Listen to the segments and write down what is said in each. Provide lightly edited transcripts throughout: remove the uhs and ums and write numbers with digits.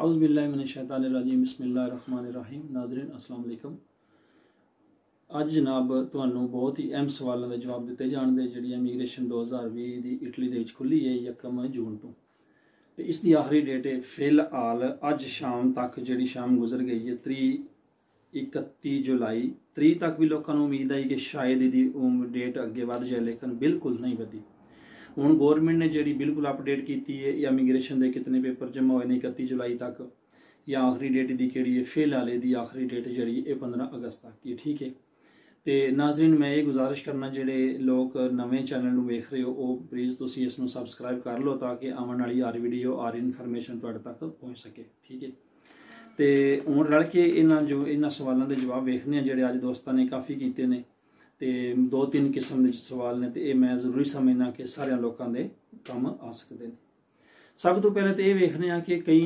औज़ुबिल्लाहिमिनश्शैतानिर्रजीम बिस्मिल्लाहिर्रहमानिर्रहीम। नाज़रीन अस्सलाम वालेकुम। अज जनाब तुहानू बहुत ही अहम सवालों के जवाब दिते जाने जी इमीग्रेशन 2020 की इटली के खुली है 1 जून तो इसकी आखिरी डेट है। फिलहाल अज शाम तक जी शाम गुजर गई है 31 जुलाई 30 तक भी लोगों को उम्मीद आई कि शायद यदि डेट अगे बढ़ जाए, लेकिन बिल्कुल नहीं बढ़ी। हुण गौरमेंट ने जी बिल्कुल अपडेट की है इमीग्रेशन के कितने पेपर जमा हुए 31 जुलाई तक, या आखिरी डेट की कि फिलहाल की आखिरी डेट जी 15 अगस्त तक की। ठीक है, तो नाज़रीन मैं ये गुजारिश करना जोड़े लोग नवे चैनल वेख रहे हो वो प्लीज़ तुम इसमें सबसक्राइब कर लो ताकि आने वाली हर वीडियो हर इन्फॉर्मेशन तुहाडे तक पहुँच सके। ठीक है, तो हुण रल के इन्हां सवालों के जवाब वेखने जोड़े अज दोस्तों ने काफ़ी किए ने, तो 2-3 किस्म के सवाल ने, तो ये मैं जरूरी समझना कि सारे लोगों के काम आ सकते हैं। सब तो पहले तो ये वेखने कि कई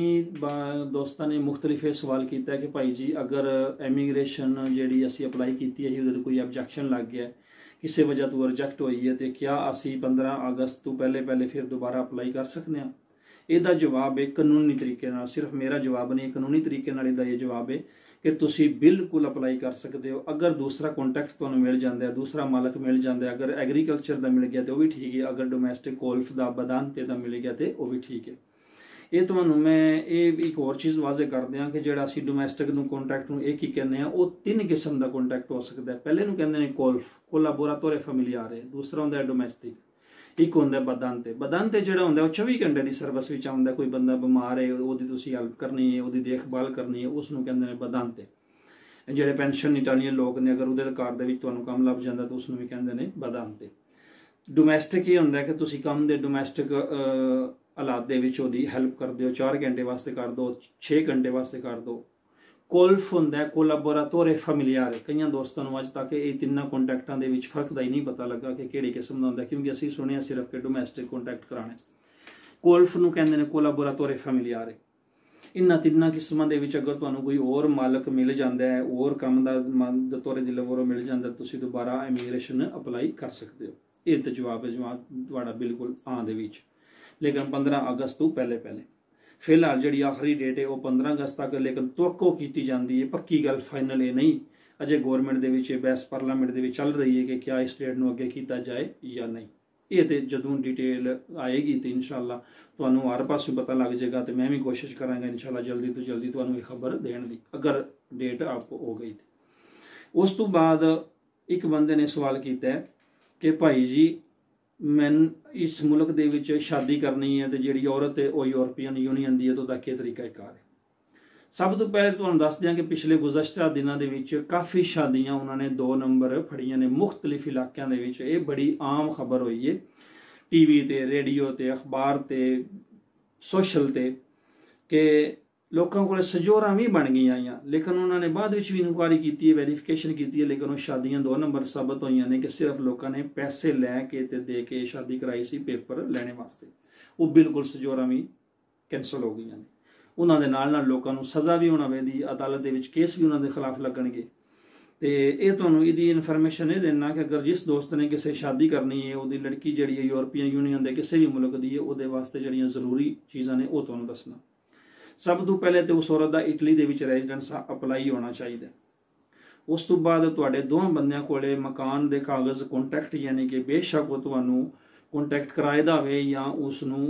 दोस्तों ने मुख्तलिफ सवाल किया कि भाई जी अगर इमीग्रेशन जी असी अपलाई की है कोई ऑब्जेक्शन लग गया, किसी वजह तो रिजेक्ट हुई है, तो क्या असी 15 अगस्त तो पहले फिर दोबारा अपलाई कर सकते हैं? इसका जवाब है कानूनी तरीके, सिर्फ मेरा जवाब नहीं, कानूनी तरीके ये जवाब है कि तुसी बिल्कुल अपलाई कर सकते हो। अगर दूसरा कॉन्टैक्ट तुहानू मिल जाता है, दूसरा मालक मिल जाता है, अगर एग्रीकल्चर का मिल गया तो वह भी ठीक है, अगर डोमैस्टिक गोल्फ का बदानते का मिल गया तो वह भी ठीक है। ये तो मैं एक होर चीज़ वाजे कर दें कि जोड़ा असी डोमैस्टिक कॉन्टैक्ट में एक ही कहने वो 3 किस्म का कॉन्टैक्ट हो सकता है। पहले कहते हैं गोल्फ कोलाबोराटोरे फैमिलियारे, दूसरा होंगे डोमैस्टिक, एक होंगे बदानते। बदानते जो होंगे 24 घंटे की सर्विस में आता, कोई बंदा बीमार है वो हेल्प करनी है, वो देखभाल करनी है, उसनों कहते हैं बदानते। जोड़े पेंशन इटालियन लोग ने अगर वो घर के काम लभ जाता तो उसनों भी कहते हैं बदानते। डोमैस्टिक ये होंगे कि तुम काम के डोमैस्टिक हालात के हैल्प करते हो, 4 घंटे वास्ते कर दो, 6 घंटे वास्ते कर दो। गोल्फ होंगे कोलाबोराटोरे फैमिलियारे। कई दोस्तों को अज तक ये 3 कॉन्टैक्टों के फर्क का ही नहीं पता लगा कि किहड़ी किस्म का होंगे, क्योंकि असी सुनिया सिर्फ कि डोमैस्टिक कॉन्टैक्ट कराने। गोल्फ नूं कहंदे ने कोलाबोराटोरे फैमिलियारे। इन्हां 3 किस्मां दे विच अगर तुहानूं कोई और मालक मिल जाता है, और काम दा तौरे दी लवोरो मिल जाता है, तुसीं दोबारा इमीग्रेशन अपलाई कर सकते हो। ये तो जवाब है जवाब तुहाडा बिल्कुल हाँ दे विच, लेकिन 15 अगस्त तो पहले फिलहाल जी आखिरी डेट है वो 15 अगस्त तक, लेकिन तवक्को की जाती है, पक्की गल फाइनल ये नहीं। अजे गौरमेंट के बहस पार्लियामेंट के चल रही है कि क्या इस डेट में अगे किया जाए या नहीं। ये तो जदों डिटेल आएगी तो इंशाअल्लाह तुहानूं हर पासों पता लग जाएगा, तो मैं भी कोशिश करांगा इंशाअल्लाह जल्दी तो जल्दी तुहानूं ये खबर देने की, अगर डेट आपको हो गई तो। उस तो बाद एक बंदे ने सवाल किया है कि भाई जी मैं इस मुल्क दे विच शादी करनी है, तो जी औरत है वो यूरोपियन यूनियन की है, तो क्या तरीकाकार है? सब तो पहले तुहानूं दस दियां कि पिछले गुज़श्ता दिनों के विच काफ़ी शादियां उन्होंने 2 नंबर फड़ियां ने मुख्तलिफ इलाकों के विच। ये बड़ी आम खबर हुई है, टीवी ते, रेडियो ते, अखबार ते, सोशल ते, कि लोगों को सजोरां भी बन गई आईयां, लेकिन उन्होंने बाद भी इनकुआरी की है, वेरीफिकेशन की है, लेकिन वो शादियां 2 नंबर साबित हुई ने कि सिर्फ लोगों ने पैसे लैके ते दे के शादी कराई सी पेपर लेने वास्ते। वो बिल्कुल सजोरां भी कैंसल हो गई ने। उन्होंने नाल लोगों को सज़ा भी होना पैंदी, अदालत के केस भी उन्होंने खिलाफ लगणगे। तो ये तुहानूं इहदी इन्फॉर्मेशन ये देना कि अगर जिस दोस्त ने किसी शादी करनी है, वो लड़की जी यूरोपियन यूनियन के किसी भी मुल्क की है, वो वास्ते जड़ियाँ जरूरी चीज़ां ने वो तुहानूं दसना। सब तो पहले तो उस औरत का इटली के विच रेजिडेंस अपलाई होना चाहिए। उस तो बाद तुहाडे 2 बंदियां कोले मकान के कागज़ कॉन्टैक्ट, यानी कि बेशक वो तुहानूं कॉन्टैक्ट कराए दा होवे या उसनूं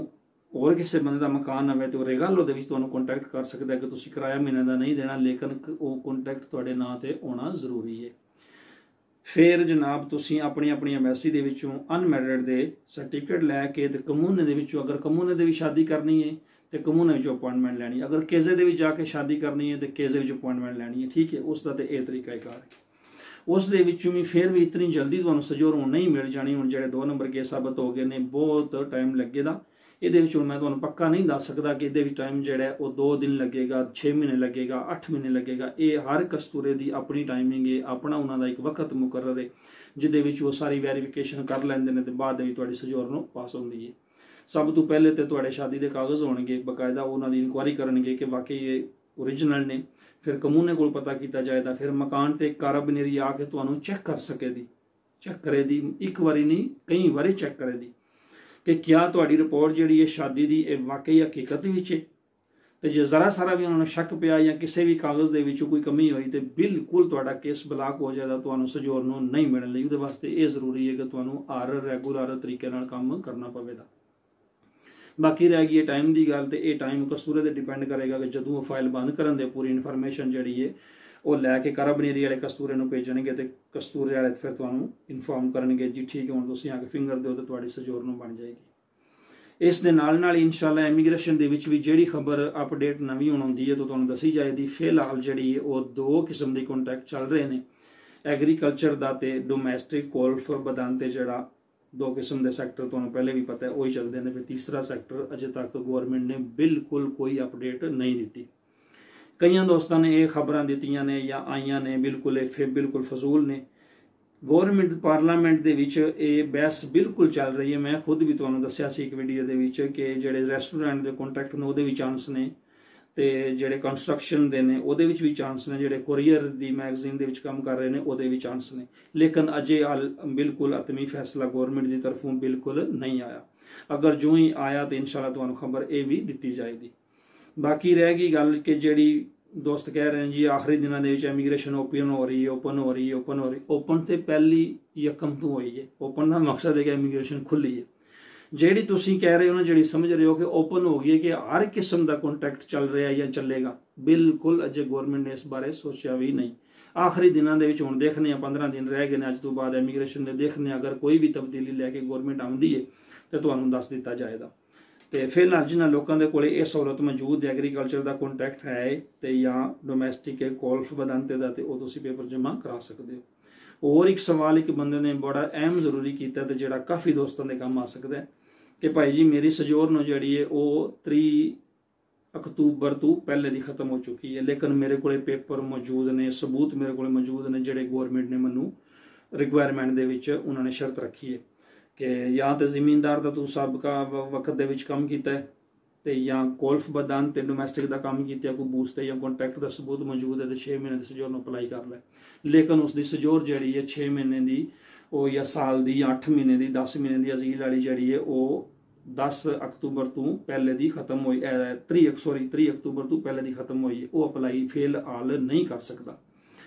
और किसी बंदे का मकान आवे तो रेगालो दे विच तुहानूं कॉन्टैक्ट कर सकता है कि तुसीं किराया महीने का नहीं देना, लेकिन वो कॉन्टैक्ट तुहाडे नां ते होना जरूरी है। फिर जनाब तुसीं अपनी अपनी एम्बैसी दे विचों अनमैरिड दे सर्टिफिकेट लैके ते कमूने दे विचों, अगर कमूने दे भी शादी करनी है तो कमूने विचों अपॉइंटमेंट लैनी, अगर केजे दे विच जाके शादी करनी है तो केजे विच अपॉइंटमेंट लैनी है। ठीक है, उसका तो यह तरीकाकार है। उस दे विचों भी फिर भी इतनी जल्दी तुहानूं सजोर नहीं मिल जानी। हुण जिहड़े 2 नंबर केस साबित हो गए ने, बहुत टाइम लगेगा। ये मैं तुहानूं पक्का नहीं दस सकता कि ये टाइम जोड़ा वो 2 दिन लगेगा, 6 महीने लगेगा, 8 महीने लगेगा। ये हर कस्तूरे की अपनी टाइमिंग है, अपना उन्होंने एक वक्त मुकर्रर है जिहदे वो सारी वेरीफिकेशन कर लेंदे ने, ते बाद में तुहाडी सजोर नूं पास होंदी है। सब तो पहले तो तुहाडे शादी के कागज़ होणगे, बकायदा उन्होंने इनकुआरी करनगे कि वाकई ये ओरिजिनल ने। फिर कमूने को पता किया जाएगा, फिर मकान ते कारबनेरी आके तुहानूं चैक कर सकेगी, चैक करे दी, एक बारी नहीं कई बारी चैक करे दी कि क्या तुहाडी रिपोर्ट जिहड़ी है शादी की वाकई हकीकत विच है। ਤੇ ਜੇ ਜ਼ਰਾ ਸਾਰਾ ਵੀ ਉਹਨਾਂ ਨੂੰ ਸ਼ੱਕ ਪਿਆ ਜਾਂ ਕਿਸੇ ਵੀ ਕਾਗਜ਼ ਦੇ ਵਿੱਚ ਕੋਈ ਕਮੀ ਹੋਈ ਤੇ ਬਿਲਕੁਲ ਤੁਹਾਡਾ ਕੇਸ ਬਲਾਕ ਹੋ ਜਾਏਗਾ, ਤੁਹਾਨੂੰ ਸਜੋਰ ਨੂੰ ਨਹੀਂ ਮਿਲਣ ਲਈ। ਉਹਦੇ ਵਾਸਤੇ ਇਹ ਜ਼ਰੂਰੀ ਹੈ ਕਿ ਤੁਹਾਨੂੰ ਰੈਗੂਲਰ ਤਰੀਕੇ ਨਾਲ ਕੰਮ ਕਰਨਾ ਪਵੇਗਾ। ਬਾਕੀ ਰਹਿ ਗਈ ਟਾਈਮ ਦੀ ਗੱਲ, ਤੇ ਇਹ ਟਾਈਮ ਕਸਤੂਰੇ ਤੇ ਡਿਪੈਂਡ ਕਰੇਗਾ ਕਿ ਜਦੋਂ ਉਹ ਫਾਈਲ ਬੰਦ ਕਰਨ ਦੇ ਪੂਰੀ ਇਨਫੋਰਮੇਸ਼ਨ ਜਿਹੜੀ ਹੈ ਉਹ ਲੈ ਕੇ ਕਾਰਾਬਨੀਰੀ ਵਾਲੇ ਕਸਤੂਰੇ ਨੂੰ ਭੇਜਣਗੇ, ਤੇ ਕਸਤੂਰੇ ਵਾਲੇ ਫਿਰ ਤੁਹਾਨੂੰ ਇਨਫੋਰਮ ਕਰਨਗੇ ਜੀ ਠੀਕ ਹੈ ਹੁਣ ਤੁਸੀਂ ਆ ਕੇ ਫਿੰਗਰ ਦਿਓ ਤੇ ਤੁਹਾਡੀ ਸਜੋਰ ਨੂੰ ਬਣ ਜਾਏਗੀ। ਇਸ ਦੇ ਨਾਲ ਇਨਸ਼ਾਅੱਲਾ ਇਮੀਗ੍ਰੇਸ਼ਨ ਦੇ ਵਿੱਚ ਵੀ ਜਿਹੜੀ ਖਬਰ ਅਪਡੇਟ ਨਵੀਂ ਹੁਣ ਆਉਂਦੀ ਹੈ ਤਾਂ ਤੁਹਾਨੂੰ ਦੱਸੀ ਜਾਏਗੀ। ਫਿਲਹਾਲ ਜਿਹੜੀ ਹੈ ਉਹ 2 ਕਿਸਮ ਦੇ ਕੰਟੈਕਟ ਚੱਲ ਰਹੇ ਨੇ, ਐਗਰੀਕਲਚਰ ਦਾ ਤੇ ਡੋਮੈਸਟਿਕ ਕੋਲਫ ਬਦਾਨ ਤੇ ਜਿਹੜਾ 2 ਕਿਸਮ ਦੇ ਸੈਕਟਰ ਤੁਹਾਨੂੰ ਪਹਿਲੇ ਵੀ ਪਤਾ ਹੈ ਉਹੀ ਚੱਲਦੇ ਨੇ। ਫਿਰ ਤੀਸਰਾ ਸੈਕਟਰ ਅਜੇ ਤੱਕ ਗਵਰਨਮੈਂਟ ਨੇ ਬਿਲਕੁਲ ਕੋਈ ਅਪਡੇਟ ਨਹੀਂ ਦਿੱਤੀ। ਕਈਆਂ ਦੋਸਤਾਂ ਨੇ ਇਹ ਖਬਰਾਂ ਦਿੱਤੀਆਂ ਨੇ ਜਾਂ ਆਈਆਂ ਨੇ, ਬਿਲਕੁਲ ਫਜ਼ੂਲ ਨੇ। ਗਵਰਨਮੈਂਟ ਪਾਰਲੀਮੈਂਟ ਦੇ ਵਿੱਚ ਇਹ ਬਹਿਸ ਬਿਲਕੁਲ ਚੱਲ ਰਹੀ ਹੈ। ਮੈਂ ਖੁਦ ਵੀ ਤੁਹਾਨੂੰ ਦੱਸਿਆ ਸੀ ਇੱਕ ਵੀਡੀਓ ਦੇ ਵਿੱਚ ਕਿ ਜਿਹੜੇ ਰੈਸਟੋਰੈਂਟ ਦੇ ਕੰਟਰੈਕਟ ਨੇ ਉਹਦੇ ਵੀ ਚਾਂਸ ਨੇ, ਤੇ ਜਿਹੜੇ ਕੰਸਟਰਕਸ਼ਨ ਦੇ ਨੇ ਉਹਦੇ ਵਿੱਚ ਵੀ ਚਾਂਸ ਨੇ, ਜਿਹੜੇ ਕੋਰੀਅਰ ਦੀ ਮੈਗਜ਼ੀਨ ਦੇ ਵਿੱਚ ਕੰਮ ਕਰ ਰਹੇ ਨੇ ਉਹਦੇ ਵੀ ਚਾਂਸ ਨੇ। ਲੇਕਿਨ ਅਜੇ ਬਿਲਕੁਲ ਅਤਮੀ ਫੈਸਲਾ ਗਵਰਨਮੈਂਟ ਦੀ ਤਰਫੋਂ ਬਿਲਕੁਲ ਨਹੀਂ ਆਇਆ। ਅਗਰ ਜੋ ਹੀ ਆਇਆ ਤਾਂ ਇਨਸ਼ਾਅੱਲਾ ਤੁਹਾਨੂੰ ਖਬਰ ਇਹ ਵੀ ਦਿੱਤੀ ਜਾਏਗੀ। ਬਾਕੀ ਰਹਿ ਗਈ ਗੱਲ ਕਿ ਜਿਹੜੀ ਦੋਸਤ ਕਹਿ ਰਹੇ ਨੇ ਜੀ ਆਖਰੀ ਦਿਨਾਂ ਦੇ ਵਿੱਚ ਇਮੀਗ੍ਰੇਸ਼ਨ ਓਪਨ ਹੋ ਰਹੀ ਹੈ। ਓਪਨ ਤੇ ਪਹਿਲੀ ਯਕਮ ਤੋਂ ਹੋਈ ਹੈ। ਓਪਨ ਦਾ ਮਕਸਦ ਹੈ ਕਿ ਇਮੀਗ੍ਰੇਸ਼ਨ ਖੁੱਲੀ ਹੈ। ਜਿਹੜੀ ਤੁਸੀਂ ਕਹਿ ਰਹੇ ਹੋ ਨਾ, ਜਿਹੜੀ ਸਮਝ ਰਹੇ ਹੋ ਕਿ ਓਪਨ ਹੋ ਗਈ ਹੈ ਕਿ ਹਰ ਕਿਸਮ ਦਾ ਕੰਟੈਕਟ ਚੱਲ ਰਿਹਾ ਜਾਂ ਚੱਲੇਗਾ, ਬਿਲਕੁਲ ਅਜੇ ਗਵਰਨਮੈਂਟ ਨੇ ਇਸ ਬਾਰੇ ਸੋਚਿਆ ਵੀ ਨਹੀਂ। ਆਖਰੀ ਦਿਨਾਂ ਦੇ ਵਿੱਚ ਹੁਣ ਦੇਖਦੇ ਹਾਂ, 15 ਦਿਨ ਰਹਿ ਗਏ ਨੇ ਅੱਜ ਤੋਂ ਬਾਅਦ ਇਮੀਗ੍ਰੇਸ਼ਨ ਦੇ, ਦੇਖਦੇ ਹਾਂ ਅਗਰ ਕੋਈ ਵੀ ਤਬਦੀਲੀ ਲੈ ਕੇ ਗਵਰਨਮੈਂਟ ਆਉਂਦੀ ਹੈ ਤੇ ਤੁਹਾਨੂੰ ਦੱਸ ਦਿੱਤਾ ਜਾਏਗਾ। ਤੇ ਫਿਲਹਾਲ ਜਿਨ੍ਹਾਂ ਲੋਕਾਂ ਦੇ ਕੋਲੇ ਇਹ ਸਹੂਲਤ ਮੌਜੂਦ ਹੈ, ਐਗਰੀਕਲਚਰ ਦਾ ਕੰਟੈਕਟ ਹੈ ਤੇ ਜਾਂ ਡੋਮੈਸਟਿਕ ਹੈ ਕੋਲਫ ਬਦਾਂਤੇ ਦਾ, ਤੇ ਉਹ ਤੁਸੀਂ ਪੇਪਰ ਜਮ੍ਹਾਂ ਕਰਾ ਸਕਦੇ ਹੋ। ਹੋਰ ਇੱਕ ਸਵਾਲ ਇੱਕ ਬੰਦੇ ਨੇ ਬੜਾ ਅਹਿਮ ਜ਼ਰੂਰੀ ਕੀਤਾ ਤੇ ਜਿਹੜਾ ਕਾਫੀ ਦੋਸਤਾਂ ਦੇ ਕੰਮ ਆ ਸਕਦਾ ਹੈ ਕਿ ਭਾਈ ਜੀ ਮੇਰੀ ਸਜੋਰ ਨੂੰ ਜਿਹੜੀ ਹੈ ਉਹ 3 ਅਕਤੂਬਰ ਤੋਂ ਪਹਿਲੇ ਦੀ ਖਤਮ ਹੋ ਚੁੱਕੀ ਹੈ, ਲੇਕਿਨ ਮੇਰੇ ਕੋਲੇ ਪੇਪਰ ਮੌਜੂਦ ਨੇ, ਸਬੂਤ ਮੇਰੇ ਕੋਲੇ ਮੌਜੂਦ ਨੇ ਜਿਹੜੇ ਗਵਰਨਮੈਂਟ ਨੇ ਮੈਨੂੰ ਰਿਕੁਆਇਰਮੈਂਟ ਦੇ ਵਿੱਚ ਉਹਨਾਂ ਨੇ ਸ਼ਰਤ ਰੱਖੀ ਹੈ ਕਿ ਜਾਂ ਤਾਂ ਜ਼ਮੀਨਦਾਰ ਦਾ ਤੂੰ ਸਾਬਕਾ ਵਕਤ ਦੇ ਵਿੱਚ ਕੰਮ ਕੀਤਾ ਹੈ ਤੇ ਜਾਂ ਕੋਲਫ ਬਦਾਨ ਤੇ ਡੋਮੈਸਟਿਕ ਦਾ ਕੰਮ ਕੀਤਾ, ਕੋਈ ਬੂਸ ਤੇ ਜਾਂ ਕੰਟਰੈਕਟ ਦਾ ਸਬੂਤ ਮੌਜੂਦ ਹੈ ਤੇ 6 ਮਹੀਨੇ ਦੀ ਸਜੋਰ ਨੂੰ ਅਪਲਾਈ ਕਰ ਲੈ। ਲੇਕਿਨ ਉਸ ਦੀ ਸਜੋਰ ਜਿਹੜੀ ਹੈ 6 ਮਹੀਨੇ ਦੀ ਉਹ ਜਾਂ ਸਾਲ ਦੀ ਜਾਂ 8 ਮਹੀਨੇ ਦੀ 10 ਮਹੀਨੇ ਦੀ ਅਜ਼ੀਲ ਵਾਲੀ ਜਿਹੜੀ ਹੈ ਉਹ 10 ਅਕਤੂਬਰ ਤੋਂ ਪਹਿਲੇ ਦੀ ਖਤਮ ਹੋਈ, 3 ਅਕਤੂਬਰ ਤੋਂ ਪਹਿਲੇ ਦੀ ਖਤਮ ਹੋਈ, ਉਹ ਅਪਲਾਈ ਫਿਲਹਾਲ ਨਹੀਂ ਕਰ ਸਕਦਾ।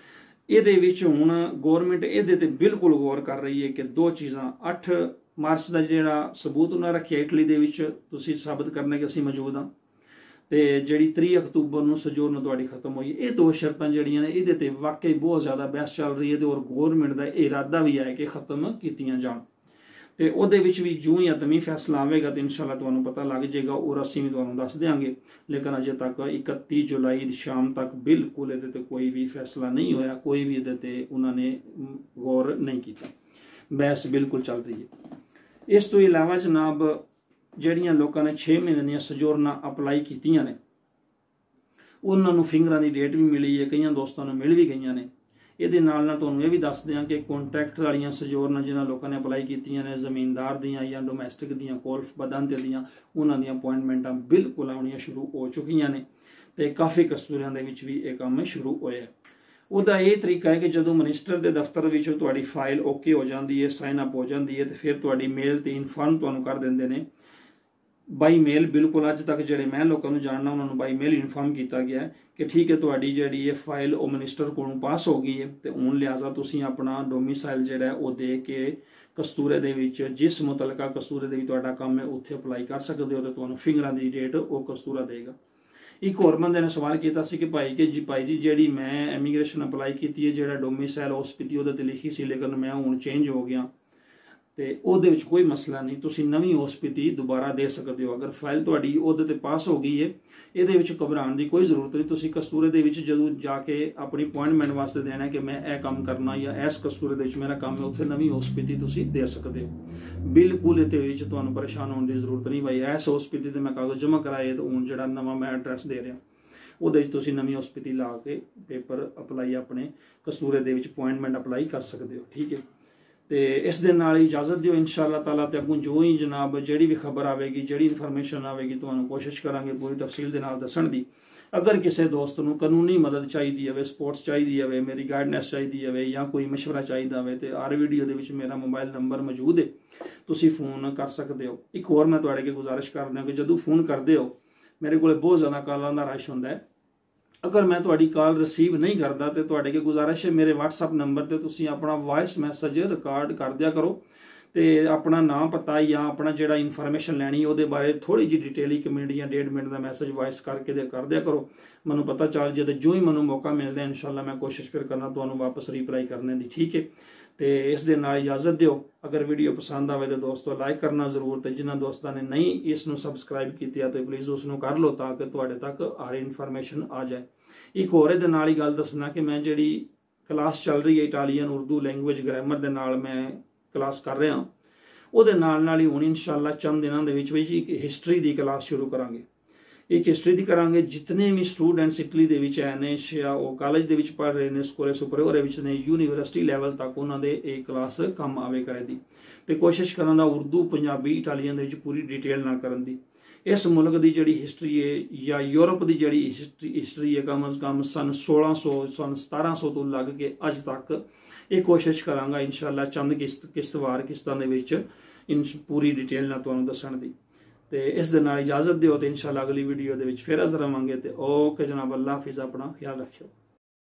ਇਹਦੇ ਵਿੱਚ ਹੁਣ ਗਵਰਨਮੈਂਟ ਇਹਦੇ ਤੇ ਬਿਲਕੁਲ ਗੌਰ ਕਰ ਰਹੀ ਹੈ ਕਿ 2 ਚੀਜ਼ਾਂ, 8 ਮਾਰਚ ਦਾ ਜਿਹੜਾ ਸਬੂਤ ਉਹਨਾਂ ਰੱਖਿਆ ਇਟਲੀ ਦੇ ਵਿੱਚ ਤੁਸੀਂ ਸਾਬਤ ਕਰਨਾ ਕਿ ਅਸੀਂ ਮੌਜੂਦ ਹਾਂ, ਤੇ ਜਿਹੜੀ 3 ਅਕਤੂਬਰ ਨੂੰ ਸਜੋਰ ਨੂੰ ਤੁਹਾਡੀ ਖਤਮ ਹੋਈ, ਇਹ 2 ਸ਼ਰਤਾਂ ਜਿਹੜੀਆਂ ਨੇ ਇਹਦੇ ਤੇ ਵਾਕਈ ਬਹੁਤ ਜ਼ਿਆਦਾ ਬਹਿਸ ਚੱਲ ਰਹੀ ਹੈ ਤੇ ਔਰ ਗਵਰਨਮੈਂਟ ਦਾ ਇਰਾਦਾ ਵੀ ਹੈ ਕਿ ਖਤਮ ਕੀਤੀਆਂ ਜਾਣ। ਤੇ ਉਹਦੇ ਵਿੱਚ ਵੀ ਜੋ ਹੀ ਅਤਮੀ ਫੈਸਲਾ ਆਵੇਗਾ ਤੇ ਇਨਸ਼ਾਅੱਲਾ ਤੁਹਾਨੂੰ ਪਤਾ ਲੱਗ ਜਾਏਗਾ ਔਰ ਅਸੀਂ ਵੀ ਤੁਹਾਨੂੰ ਦੱਸ ਦਿਆਂਗੇ। ਲੇਕਿਨ ਅਜੇ ਤੱਕ 31 ਜੁਲਾਈ ਦੀ ਸ਼ਾਮ ਤੱਕ ਬਿਲਕੁਲ ਇਹਦੇ ਤੇ ਕੋਈ ਵੀ ਫੈਸਲਾ ਨਹੀਂ ਹੋਇਆ, ਕੋਈ ਵੀ ਇਹਦੇ ਤੇ ਉਹਨਾਂ ਨੇ ਗੌਰ ਨਹੀਂ ਕੀਤਾ, ਬਹਿਸ ਬਿਲਕੁਲ ਚੱਲ ਰਹੀ ਹੈ। ਇਸ ਤੋਂ ਇਲਾਵਾ ਜਨਾਬ ਜਿਹੜੀਆਂ ਲੋਕਾਂ ਨੇ 6 ਮਹੀਨੇ ਦੀਆਂ ਸਜੋਰਨਾਂ ਅਪਲਾਈ ਕੀਤੀਆਂ ਨੇ ਉਹਨਾਂ ਨੂੰ ਫਿੰਗਰਾਂ ਦੀ ਡੇਟ ਵੀ ਮਿਲੀ ਹੈ, ਕਈਆਂ ਦੋਸਤਾਂ ਨੂੰ ਮਿਲ ਵੀ ਗਈਆਂ ਨੇ। ਇਹਦੇ ਨਾਲ ਤੁਹਾਨੂੰ ਇਹ ਵੀ ਦੱਸ ਦਿਆਂ ਕਿ ਕੰਟਰੈਕਟ ਵਾਲੀਆਂ ਸਜੋਰਨਾਂ ਜਿਨ੍ਹਾਂ ਲੋਕਾਂ ਨੇ ਅਪਲਾਈ ਕੀਤੀਆਂ ਨੇ ਜ਼ਮੀਨਦਾਰ ਦੀਆਂ ਜਾਂ ਡੋਮੈਸਟਿਕ ਦੀਆਂ ਕੋਲਫ ਬਦਾਂਤੇ ਦੀਆਂ, ਉਹਨਾਂ ਦੀਆਂ ਅਪੁਆਇੰਟਮੈਂਟਾਂ ਬਿਲਕੁਲ ਆਉਣੀਆਂ ਸ਼ੁਰੂ ਹੋ ਚੁੱਕੀਆਂ ਨੇ ਤੇ ਕਾਫੀ ਕਸਤੂਰਿਆਂ ਦੇ ਵਿੱਚ ਵੀ ਇਹ ਕੰਮ ਸ਼ੁਰੂ ਹੋਇਆ। ਉਹਦਾ ਇਹ ਤਰੀਕਾ ਹੈ ਕਿ ਜਦੋਂ ਮਿਨਿਸਟਰ ਦੇ ਦਫ਼ਤਰ ਵਿੱਚ ਤੁਹਾਡੀ ਫਾਈਲ ਓਕੇ ਹੋ ਜਾਂਦੀ ਹੈ, ਸਾਈਨ ਅਪ ਹੋ ਜਾਂਦੀ ਹੈ, ਤੇ ਫਿਰ ਤੁਹਾਡੀ ਮੇਲ ਤੇ ਇਨਫਾਰਮ ਤੁਹਾਨੂੰ ਕਰ ਦਿੰਦੇ ਨੇ ਬਾਈ ਮੇਲ। ਬਿਲਕੁਲ ਅੱਜ ਤੱਕ ਜਿਹੜੇ ਮੈਂ ਲੋਕਾਂ ਨੂੰ ਜਾਣਨਾ ਉਹਨਾਂ ਨੂੰ ਬਾਈ ਮੇਲ ਇਨਫਾਰਮ ਕੀਤਾ ਗਿਆ ਕਿ ਠੀਕ ਹੈ ਤੁਹਾਡੀ ਜਿਹੜੀ ਇਹ ਫਾਈਲ ਉਹ ਮਿਨਿਸਟਰ ਕੋਲੋਂ ਪਾਸ ਹੋ ਗਈ ਹੈ ਤੇ ਹੁਣ ਲਿਹਾਜ਼ਾ ਤੁਸੀਂ ਆਪਣਾ ਡੋਮਿਸਾਈਲ ਜਿਹੜਾ ਉਹ ਦੇ ਕੇ ਕਸਤੂਰੇ ਦੇ ਵਿੱਚ ਜਿਸ ਮੁਤਲਕਾ ਕਸਤੂਰੇ ਦੇ ਵਿੱਚ ਤੁਹਾਡਾ ਕੰਮ ਹੈ ਉੱਥੇ ਅਪਲਾਈ ਕਰ ਸਕਦੇ ਹੋ ਤੇ ਤੁਹਾਨੂੰ ਫਿੰਗਰਾਂ ਦੀ ਡੇਟ ਉਹ ਕਸਤੂਰਾ ਦੇਗਾ। ਇੱਕ ਹੋਰ ਬੰਦੇ ਨੇ ਸਵਾਲ ਕੀਤਾ ਸੀ ਕਿ ਭਾਈ ਜੀ ਜਿਹੜੀ ਮੈਂ ਇਮੀਗ੍ਰੇਸ਼ਨ ਅਪਲਾਈ ਕੀਤੀ ਹੈ ਜਿਹੜਾ ਡੋਮਿਸਾਈਲ ਹਸਪੀਟੀ ਉਹਦੇ ਤੇ ਲਿਖੀ ਸੀ ਲੇਕਿਨ ਮੈਂ ਹੁਣ ਚੇਂਜ ਹੋ ਗਿਆ ਤੇ ਉਹਦੇ ਵਿੱਚ ਕੋਈ ਮਸਲਾ ਨਹੀਂ, ਤੁਸੀਂ ਨਵੀਂ ਹਸਪੀਟੀ ਦੁਬਾਰਾ ਦੇ ਸਕਦੇ ਹੋ। ਅਗਰ ਫਾਈਲ ਤੁਹਾਡੀ ਉਹਦੇ ਤੇ ਪਾਸ ਹੋ ਗਈ ਹੈ ਇਹਦੇ ਵਿੱਚ ਘਬਰਾਉਣ ਦੀ ਕੋਈ ਜ਼ਰੂਰਤ ਨਹੀਂ। ਤੁਸੀਂ ਕਸਤੂਰੇ ਦੇ ਵਿੱਚ ਜਦੋਂ ਜਾ ਕੇ ਆਪਣੀ ਅਪੁਆਇੰਟਮੈਂਟ ਵਾਸਤੇ ਦੇਣਾ ਕਿ ਮੈਂ ਇਹ ਕੰਮ ਕਰਨਾ ਜਾਂ ਇਸ ਕਸਤੂਰੇ ਦੇ ਵਿੱਚ ਮੇਰਾ ਕੰਮ ਹੈ, ਉੱਥੇ ਨਵੀਂ ਹਸਪੀਟੀ ਤੁਸੀਂ ਦੇ ਸਕਦੇ ਹੋ। ਬਿਲਕੁਲ ਇਹਦੇ ਵਿੱਚ ਤੁਹਾਨੂੰ ਪਰੇਸ਼ਾਨ ਹੋਣ ਦੀ ਜ਼ਰੂਰਤ ਨਹੀਂ ਭਾਈ ਇਸ ਹਸਪੀਟੀ ਤੇ ਮੈਂ ਕਾਗਜ਼ ਜਮ੍ਹਾਂ ਕਰਾਏ ਤੇ ਹੁਣ ਜਿਹੜਾ ਨਵਾਂ ਮੈਂ ਐਡਰੈਸ ਦੇ ਰਿਹਾ ਉਹਦੇ ਵਿੱਚ ਤੁਸੀਂ ਨਵੀਂ ਹਸਪੀਟੀ ਲਾ ਕੇ ਪੇਪਰ ਅਪਲਾਈ ਆਪਣੇ ਕਸਤੂਰੇ ਦੇ ਵਿੱਚ ਅਪੁਆਇੰਟਮੈਂਟ ਅਪਲਾਈ ਕਰ ਸਕਦੇ ਹੋ। ਠੀਕ ਹੈ, ਤੇ ਇਸ ਦੇ ਨਾਲ ਇਜਾਜ਼ਤ ਦਿਓ ਇਨਸ਼ਾਅੱਲਾ ਤਾਲਾ ਤੇ ਅੱਗੋਂ ਜੋ ਹੀ ਜਨਾਬ ਜਿਹੜੀ ਵੀ ਖਬਰ ਆਵੇਗੀ ਜਿਹੜੀ ਇਨਫੋਰਮੇਸ਼ਨ ਆਵੇਗੀ ਤੁਹਾਨੂੰ ਕੋਸ਼ਿਸ਼ ਕਰਾਂਗੇ ਪੂਰੀ ਤਫਸੀਲ ਦੇ ਨਾਲ ਦੱਸਣ ਦੀ। ਅਗਰ ਕਿਸੇ ਦੋਸਤ ਨੂੰ ਕਾਨੂੰਨੀ ਮਦਦ ਚਾਹੀਦੀ ਹੋਵੇ, ਸਪੋਰਟਸ ਚਾਹੀਦੀ ਹੋਵੇ, ਮੇਰੀ ਗਾਈਡਨੈਸ ਚਾਹੀਦੀ ਹੋਵੇ ਜਾਂ ਕੋਈ ਮਸ਼ਵਰਾ ਚਾਹੀਦਾ ਹੋਵੇ ਤੇ ਹਰ ਵੀਡੀਓ ਦੇ ਵਿੱਚ ਮੇਰਾ ਮੋਬਾਈਲ ਨੰਬਰ ਮੌਜੂਦ ਹੈ, ਤੁਸੀਂ ਫੋਨ ਕਰ ਸਕਦੇ ਹੋ। ਇੱਕ ਹੋਰ ਮੈਂ ਤੁਹਾਡੇ ਅੱਗੇ ਗੁਜ਼ਾਰਿਸ਼ ਕਰਦਾ ਕਿ ਜਦੋਂ ਫੋਨ ਕਰਦੇ ਹੋ मेरे को बहुत ज़्यादा कॉलों का रश होंदा है। अगर मैं तुहाडी कॉल रिसीव नहीं करता तो तुहाडे के गुजारिश है मेरे WhatsApp नंबर ते तुसीं अपना वॉइस मैसेज रिकॉर्ड कर दिया करो ते अपना नाम पता या अपना जिहड़ा इन्फॉर्मेशन लैनी ਉਹਦੇ बारे थोड़ी जी डिटेल 1 मिनट या 1.5 मिनट का मैसेज वॉइस करके दे कर दिया करो। मैनूं पता चल जे ते जो ही मैनूं मौका मिलता है इंशाअल्लाह मैं कोशिश फिर करना तुहानूं वापस रिप्लाई करने की। ठीक है, तो इस दे नाल इजाजत दिओ। अगर वीडियो पसंद आवे तो दोस्तों लाइक करना जरूर, तो जिन्होंने दोस्तों ने नहीं इसनूं सबसक्राइब किया तो प्लीज़ उसनूं कर लो ताकि तुहाडे तक हर इन्फॉर्मेशन आ जाए। एक होर इहदे नाल ही गल दसना कि मैं जिहड़ी क्लास चल रही है इटालियन उर्दू लैंगुएज ग्रामर दे नाल मैं क्लास कर रहा, ਉਹਦੇ ਨਾਲ ਹੀ ਹੁਣ इंशाअल्लाह चंद दिनों के एक हिस्टरी की क्लास शुरू करांगे। एक हिस्टरी की करांगे, जितने भी स्टूडेंट्स इटली के है ने या वो कॉलेज के पढ़ रहे हैं, स्कूल सुपरियर ने, यूनीवर्सिटी लैवल तक उन्होंने एक क्लास कम आवे करेगी। तो कोशिश करना उर्दू पंजाबी इटालियन पूरी डिटेल ना करन दी। इस मुल्क की जी हिस्टरी है या यूरोप की जी हिस्टरी है कम अज़ कम सन 1600 सन 1700 तो लग के अज तक ये कोशिश करांगा इंशाअल्लाह चंद किस्तवार किस्तों इन पूरी डिटेल ना तुहानूं दस्सण दी। तो इस दे नाल इजाजत दिओ, तो इंशाअल्लाह अगली वीडियो दे विच फिर हाज़र होवांगे। तो ओके जनाब, अल्लाह हाफिज़, अपना ख्याल रखियो।